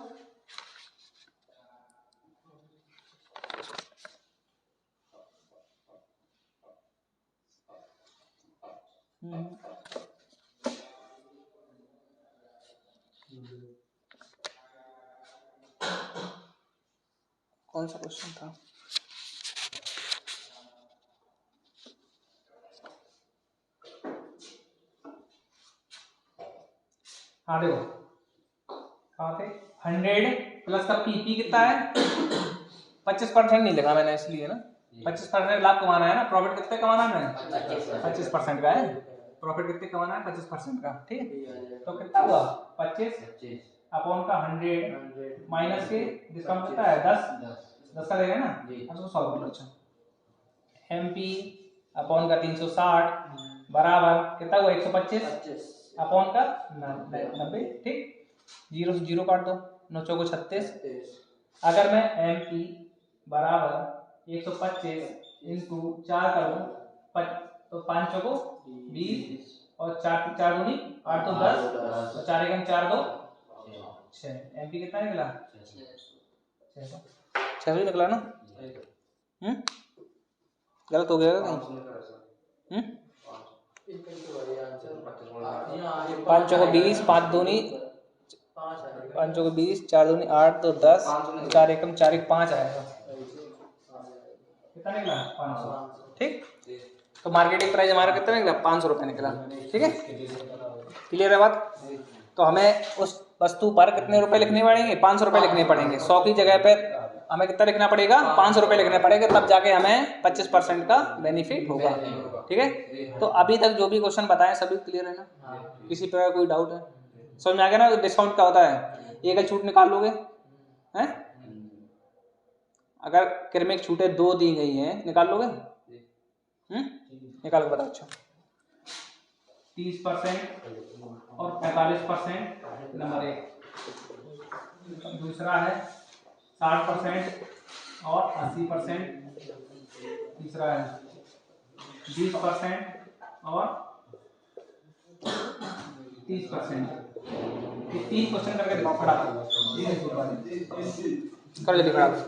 कौन सा क्वेश्चन था, हाँ देखो कहाँ थे, 100 प्लस का PP कितना है 25% नहीं लगा मैंने इसलिए ना, 25% लाभ कमाना है ना, प्रॉफिट कितने कमाना है 25% का है, प्रॉफिट कितने कमाना है 25% का। ठीक है, तो कितना हुआ 25 अपॉन का 100 माइनस के डिस्काउंट कितना है 10 का देगा ना, अब सॉल्व करो। अच्छा MP अपॉन का 360 बराबर कितना हुआ 125 अपॉन का 90। ठीक, 0 से 0 काट दो, 9 चौको 36। अगर मैं MP बराबर 125 इंटू 4 करूँ तो 5 चौको 20 और 4 दूनी 8 तो 10 और 4 एकम 4 दो 6। MP कितना निकला 600 निकला ना। गलत हो गया कहीं। 5 चौको 20 5 दूनी 5 चौको 20 4 दूनी 8 तो 10 4 एकम 4 एक 5 आएगा, कितना निकला 500। ठीक, तो मार्केटिंग प्राइस हमारा कितना निकला 500 रुपये निकला। ठीक है, क्लियर है बात। तो हमें उस वस्तु पर कितने रुपए लिखने पड़ेंगे 500 रुपये लिखने पड़ेंगे। 100 की जगह पर हमें कितना लिखना पड़ेगा 500 रुपये लिखने पड़ेगा, तब जाके हमें 25% का बेनिफिट होगा। ठीक है, तो अभी तक जो भी क्वेश्चन बताए सभी क्लियर है ना, किसी प्रकार कोई डाउट है, समझ में आ गया ना। डिस्काउंट क्या होता है, एक छूट निकाल लोगे हैं, अगर क्रमिक छूटें 2 दी गई हैं निकाल लोगे, निकाल के बताओ। अच्छा 30% और 45% नंबर 1, दूसरा है 60% और 80%, तीसरा है 20% और 30%। 3 क्वेश्चन करके दिखाओ फटाफट, करो जल्दी फटाफट।